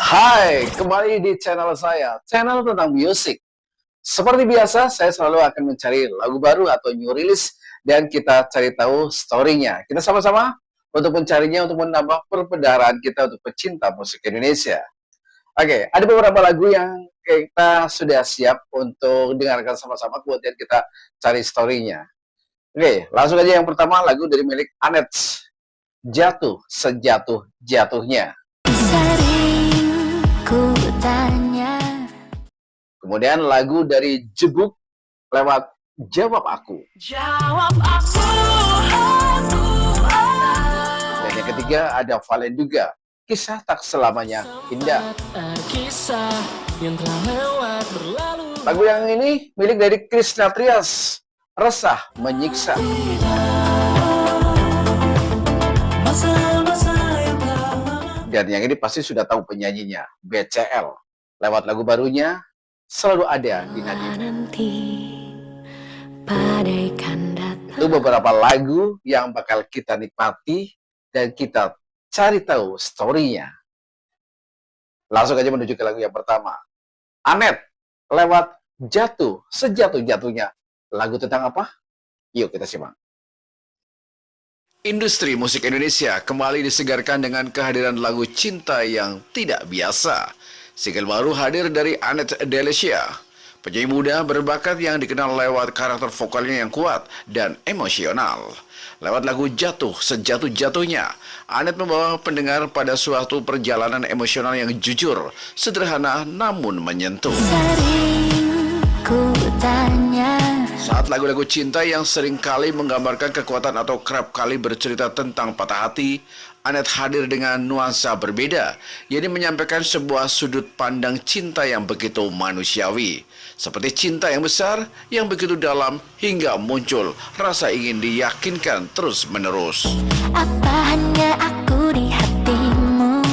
Hai, kembali di channel saya, channel tentang musik. Seperti biasa, saya selalu akan mencari lagu baru atau new release dan kita cari tahu story-nya. Kita sama-sama untuk mencarinya untuk menambah perpedaran kita untuk pecinta musik Indonesia. Oke, ada beberapa lagu yang kita sudah siap untuk dengarkan sama-sama, kemudian kita cari story-nya. Oke, langsung aja yang pertama lagu dari milik Anets, Jatuh Sejatuh-Jatuhnya. Sering ku tanya. Kemudian lagu dari Jebuk lewat Jawab Aku. Jawab aku. Dan yang ketiga ada Valen juga, Kisah Tak Selamanya Indah. Kisah yang telah lewat berlalu. Lagu yang ini milik dari Krisna Trias, Resah Menyiksa. Dan yang ini pasti sudah tahu penyanyinya, BCL. Lewat lagu barunya, Selalu Ada di Nadimu. Nanti bagaikan datang. Itu beberapa lagu yang bakal kita nikmati dan kita cari tahu story-nya. Langsung aja menuju ke lagu yang pertama. Anet lewat Jatuh Sejatuh-Jatuhnya. Lagu tentang apa? Yuk kita simak. Industri musik Indonesia kembali disegarkan dengan kehadiran lagu cinta yang tidak biasa. Single baru hadir dari Anet Delecia, penyanyi muda berbakat yang dikenal lewat karakter vokalnya yang kuat dan emosional. Lewat lagu Jatuh Sejatuh-Jatuhnya, Anet membawa pendengar pada suatu perjalanan emosional yang jujur, sederhana namun menyentuh. Sering ku tanya. Saat lagu-lagu cinta yang seringkali menggambarkan kekuatan atau kerap kali bercerita tentang patah hati, Anet hadir dengan nuansa berbeda, yaitu menyampaikan sebuah sudut pandang cinta yang begitu manusiawi. Seperti cinta yang besar, yang begitu dalam, hingga muncul rasa ingin diyakinkan terus-menerus. Apa hanya aku di hatimu?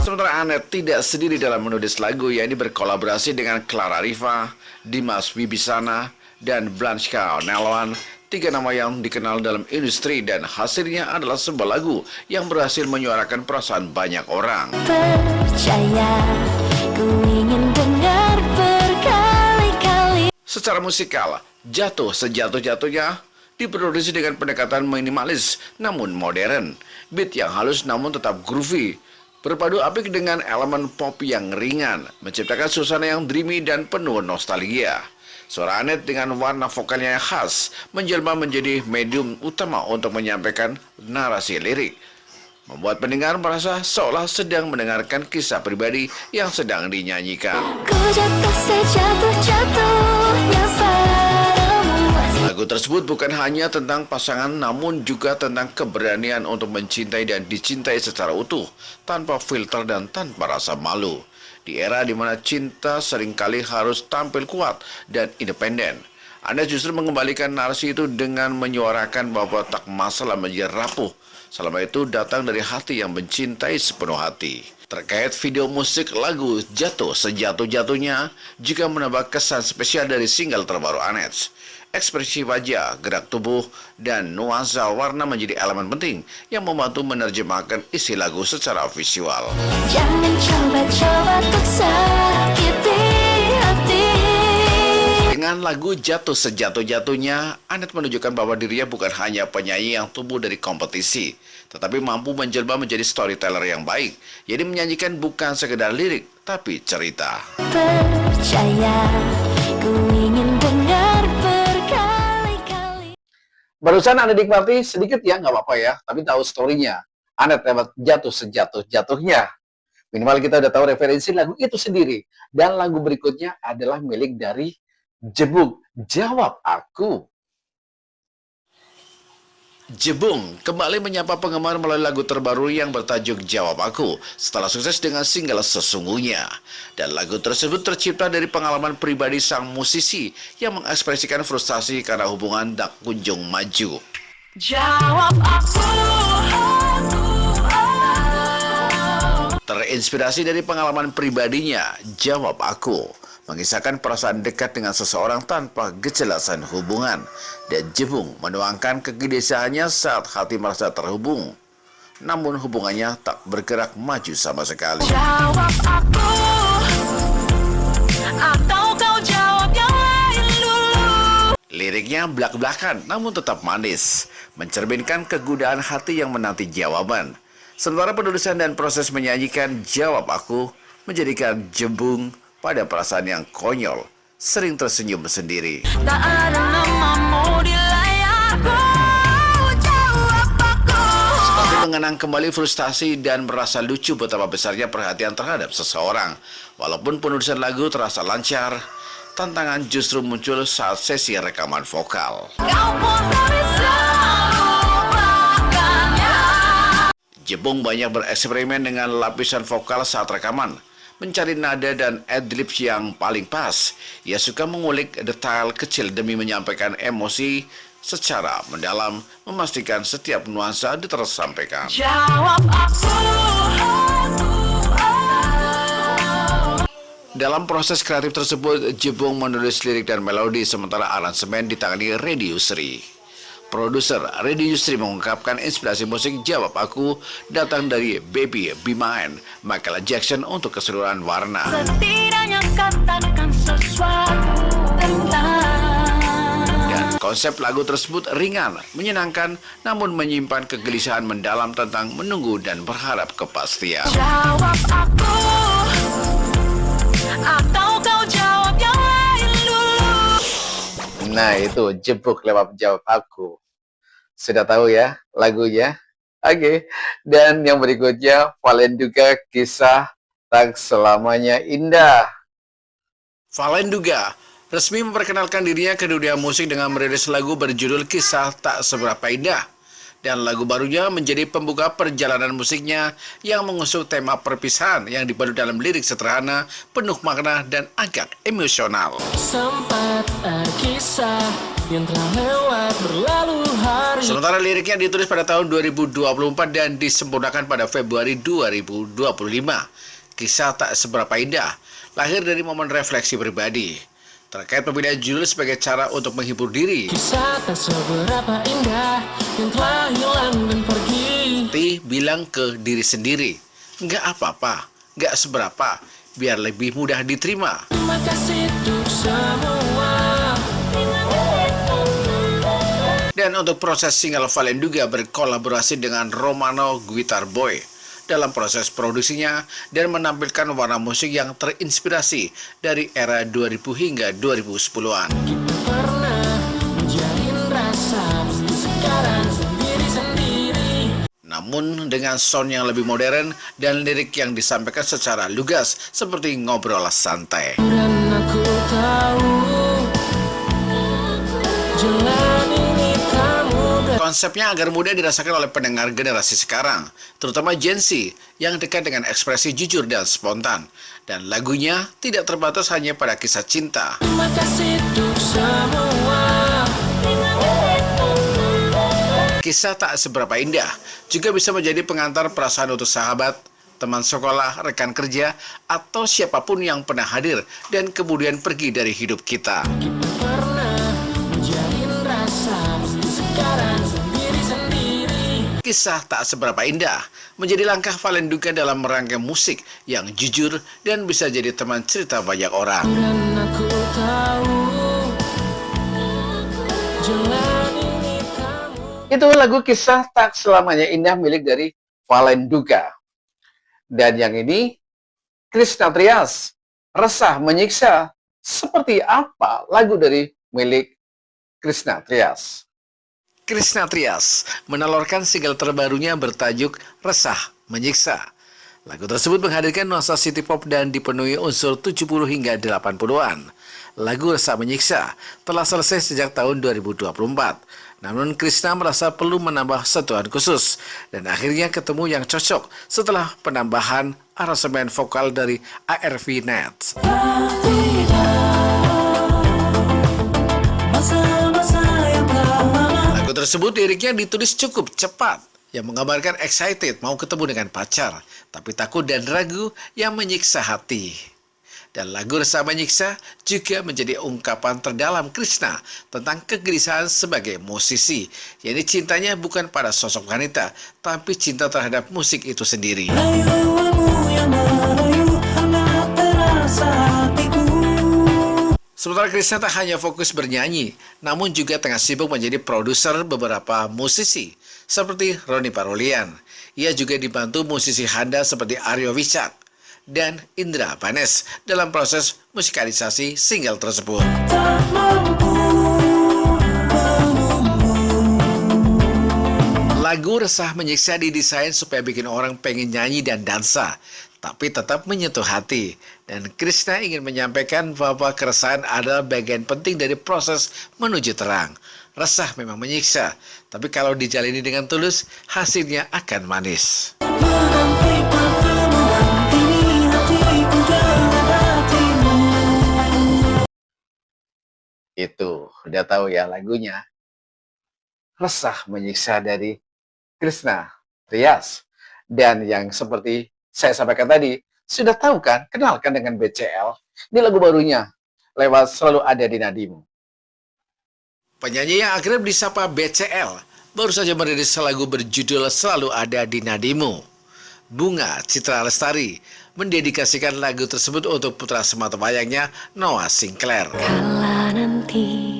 Sementara Anet tidak sendiri dalam menulis lagu, yakni berkolaborasi dengan Clara Riva, Dimas Wibisana, dan Blanska Nelwan, tiga nama yang dikenal dalam industri, dan hasilnya adalah sebuah lagu yang berhasil menyuarakan perasaan banyak orang. Percaya, ku ingin dengar berkali-kali. Secara musikal, Jatuh Sejatuh-Jatuhnya diproduksi dengan pendekatan minimalis namun modern, beat yang halus namun tetap groovy, berpadu apik dengan elemen pop yang ringan, menciptakan suasana yang dreamy dan penuh nostalgia. Suara Anet dengan warna vokalnya yang khas menjelma menjadi medium utama untuk menyampaikan narasi lirik, membuat pendengar merasa seolah sedang mendengarkan kisah pribadi yang sedang dinyanyikan. Ku jatuh sejatuh-jatuhnya padamu. Lagu tersebut bukan hanya tentang pasangan, namun juga tentang keberanian untuk mencintai dan dicintai secara utuh, tanpa filter dan tanpa rasa malu. Di era di mana cinta seringkali harus tampil kuat dan independen, Anda justru mengembalikan narasi itu dengan menyuarakan bahwa tak masalah menjadi rapuh, selama itu datang dari hati yang mencintai sepenuh hati. Terkait video musik lagu Jatuh Sejatuh-Jatuhnya juga menambah kesan spesial dari single terbaru Anet. Ekspresi wajah, gerak tubuh, dan nuansa warna menjadi elemen penting yang membantu menerjemahkan isi lagu secara visual. Jangan coba-coba untuk sakiti hati. Dengan lagu Jatuh Sejatuh-Jatuhnya, Anet menunjukkan bahwa dirinya bukan hanya penyanyi yang tumbuh dari kompetisi, tetapi mampu menjelma menjadi storyteller yang baik, jadi menyanyikan bukan sekedar lirik, tapi cerita. Percaya, ku ingin dengar berkali-kali. Barusan Anda nikmati sedikit ya, nggak apa-apa ya, tapi tahu story-nya. Anet lewat Jatuh Sejatuh-Jatuhnya. Minimal kita udah tahu referensi lagu itu sendiri. Dan lagu berikutnya adalah milik dari Jebuk, Jawab Aku. Jebung kembali menyapa penggemar melalui lagu terbaru yang bertajuk Jawab Aku setelah sukses dengan single Sesungguhnya. Dan lagu tersebut tercipta dari pengalaman pribadi sang musisi yang mengekspresikan frustasi karena hubungan tak kunjung maju. Jawab aku. Terinspirasi dari pengalaman pribadinya, Jawab Aku mengisahkan perasaan dekat dengan seseorang tanpa kejelasan hubungan, dan Jebung menuangkan kegelisahannya saat hati merasa terhubung. namun hubungannya tak bergerak maju sama sekali. Jawab aku, atau kau jawab yang lain dulu. Liriknya belak-belakan namun tetap manis, mencerminkan kegodaan hati yang menanti jawaban. Sementara penulisan dan proses menyanyikan Jawab Aku menjadikan Jebung pada perasaan yang konyol, sering tersenyum sendiri. Tak ada namamu di layarku. Jawab aku. Seperti mengenang kembali frustasi dan merasa lucu betapa besarnya perhatian terhadap seseorang. Walaupun penulisan lagu terasa lancar, tantangan justru muncul saat sesi rekaman vokal. Kau pun tak bisa lupakannya. Jebung banyak bereksperimen dengan lapisan vokal saat rekaman, mencari nada dan adlibs yang paling pas. Ia suka mengulik detail kecil demi menyampaikan emosi secara mendalam, memastikan setiap nuansa tersampaikan. Jawab aku. Dalam proses kreatif tersebut, Jebung menulis lirik dan melodi sementara aransemen ditangani Reddy Yusri. Produser Reddy Yusri mengungkapkan inspirasi musik Jawab Aku datang dari Baby Be Mine, Michael Jackson untuk keseluruhan warna. Setidaknya katakan sesuatu tentang. Dan konsep lagu tersebut ringan, menyenangkan, namun menyimpan kegelisahan mendalam tentang menunggu dan berharap kepastian. Jawab aku, atau kau jawab yang lain dulu. Nah itu Jebuk lewat Jawab Aku. Sudah tahu ya lagunya? Oke. Dan yang berikutnya Valenduga, Kisah Tak Selamanya Indah. Valenduga resmi memperkenalkan dirinya ke dunia musik dengan merilis lagu berjudul Kisah Tak Seberapa Indah. Dan lagu barunya menjadi pembuka perjalanan musiknya yang mengusung tema perpisahan yang dibalut dalam lirik sederhana, penuh makna dan agak emosional. Sempat ada kisah yang telah lewat berlalu hari. Sementara liriknya ditulis pada tahun 2024 dan disempurnakan pada Februari 2025. Kisah Tak Seberapa Indah lahir dari momen refleksi pribadi terkait pemilihan judul sebagai cara untuk menghibur diri. Kisah tak seberapa indah yang telah hilang dan pergi. Ti bilang ke diri sendiri, nggak apa-apa, nggak seberapa, biar lebih mudah diterima. Terima kasih untuk semua. Dan untuk proses single Valenduga berkolaborasi dengan Romano Guitar Boy dalam proses produksinya dan menampilkan warna musik yang terinspirasi dari era 2000 hingga 2010-an. Kita pernah menjalin rasa meski sekarang sendiri-sendiri. Namun dengan sound yang lebih modern dan lirik yang disampaikan secara lugas seperti ngobrol santai. Dan aku tahu jalan ini tak mudah. Konsepnya agar mudah dirasakan oleh pendengar generasi sekarang, terutama Gen Z yang dekat dengan ekspresi jujur dan spontan. Dan lagunya tidak terbatas hanya pada kisah cinta. Terima kasih untuk semua. Kisah Tak Seberapa Indah juga bisa menjadi pengantar perasaan untuk sahabat, teman sekolah, rekan kerja, atau siapapun yang pernah hadir dan kemudian pergi dari hidup kita. Kita pernah menjalin rasa meski sekarang sendiri-sendiri. Kisah Tak Seberapa Indah menjadi langkah Valenduga dalam merangkai musik yang jujur dan bisa jadi teman cerita banyak orang. Dan aku tahu jalan ini tak mudah. Itu lagu Kisah Tak Selamanya Indah milik dari Valenduga. Dan yang ini, Krishna Trias, Resah Menyiksa. Seperti apa lagu dari milik Krishna Trias? Krishna Trias menelurkan single terbarunya bertajuk Resah Menyiksa. Lagu tersebut menghadirkan nuansa city pop dan dipenuhi unsur 70 hingga 80-an. Lagu Resah Menyiksa telah selesai sejak tahun 2024. Namun Krishna merasa perlu menambah sentuhan khusus dan akhirnya ketemu yang cocok setelah penambahan aransemen vokal dari ARV Nets. Lagu tersebut liriknya ditulis cukup cepat yang menggambarkan excited mau ketemu dengan pacar, tapi takut dan ragu yang menyiksa hati. Dan lagu Resah Menyiksa juga menjadi ungkapan terdalam Krishna tentang kegelisahan sebagai musisi. Jadi cintanya bukan pada sosok wanita, tapi cinta terhadap musik itu sendiri. Sementara Krishna tak hanya fokus bernyanyi, namun juga tengah sibuk menjadi produser beberapa musisi, seperti Ronnie Parolian. Ia juga dibantu musisi handal seperti Aryo Wicak dan Indra Banes dalam proses musikalisasi single tersebut. Lagu Resah Menyiksa didesain supaya bikin orang pengen nyanyi dan dansa, tapi tetap menyentuh hati. Dan Krishna ingin menyampaikan bahwa keresahan adalah bagian penting dari proses menuju terang. Resah memang menyiksa, tapi kalau dijalani dengan tulus, hasilnya akan manis. Itu, udah tahu ya lagunya. Resah Menyiksa dari Krishna Rias. Dan yang seperti saya sampaikan tadi, sudah tahu kan, kenalkan dengan BCL. Ini lagu barunya, lewat Selalu Ada di Nadimu. Penyanyi yang akrab disapa BCL baru saja merilis lagu berjudul Selalu Ada di Nadimu. Bunga Citra Lestari mendedikasikan lagu tersebut untuk putra sematawayangnya Noah Sinclair. Kala nanti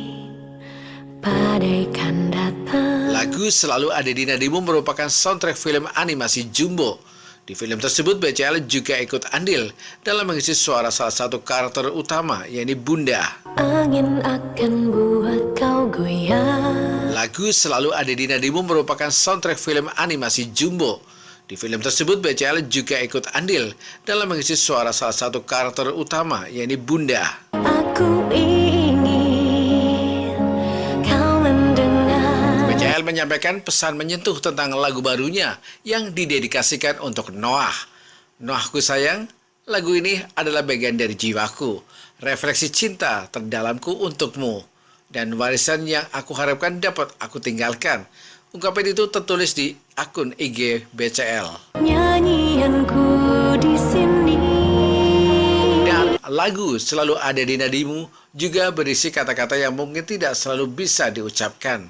badaikan datang. Lagu Selalu Ada di Nadimu merupakan soundtrack film animasi Jumbo. Di film tersebut, BCL juga ikut andil dalam mengisi suara salah satu karakter utama, yaitu Bunda. Angin akan buat kau goyang. Lagu Selalu Ada di Nadimu merupakan soundtrack film animasi Jumbo. Di film tersebut, BCL juga ikut andil dalam mengisi suara salah satu karakter utama, yaitu Bunda. Aku ingin kau mendengar. BCL menyampaikan pesan menyentuh tentang lagu barunya yang didedikasikan untuk Noah. Noahku sayang, lagu ini adalah bagian dari jiwaku, refleksi cinta terdalamku untukmu, dan warisan yang aku harapkan dapat aku tinggalkan. Ungkapan itu tertulis di akun IG BCL. Nyanyianku di sini. Dan lagu Selalu Ada di Nadimu juga berisi kata-kata yang mungkin tidak selalu bisa diucapkan.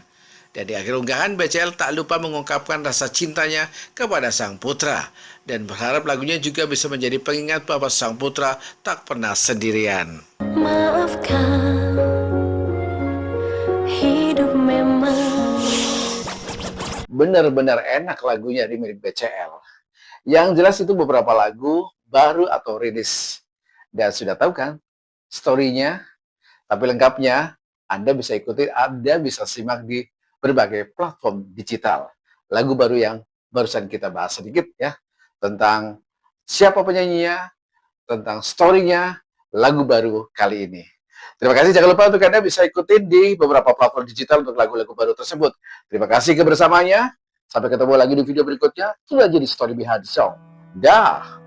Dan di akhir unggahan, BCL tak lupa mengungkapkan rasa cintanya kepada sang putra. Dan berharap lagunya juga bisa menjadi pengingat bahwa sang putra tak pernah sendirian. Maafkan, hidup memang. Benar-benar enak lagunya di milik BCL. Yang jelas itu beberapa lagu baru atau rilis. Dan sudah tahu kan story-nya, tapi lengkapnya Anda bisa ikuti, Anda bisa simak di berbagai platform digital. Lagu baru yang barusan kita bahas sedikit ya, tentang siapa penyanyinya, tentang story-nya, lagu baru kali ini. Terima kasih, jangan lupa untuk Anda bisa ikutin di beberapa platform digital untuk lagu-lagu baru tersebut. Terima kasih kebersamaannya. Sampai ketemu lagi di video berikutnya. Itu aja di Story Behind the Song. Dah.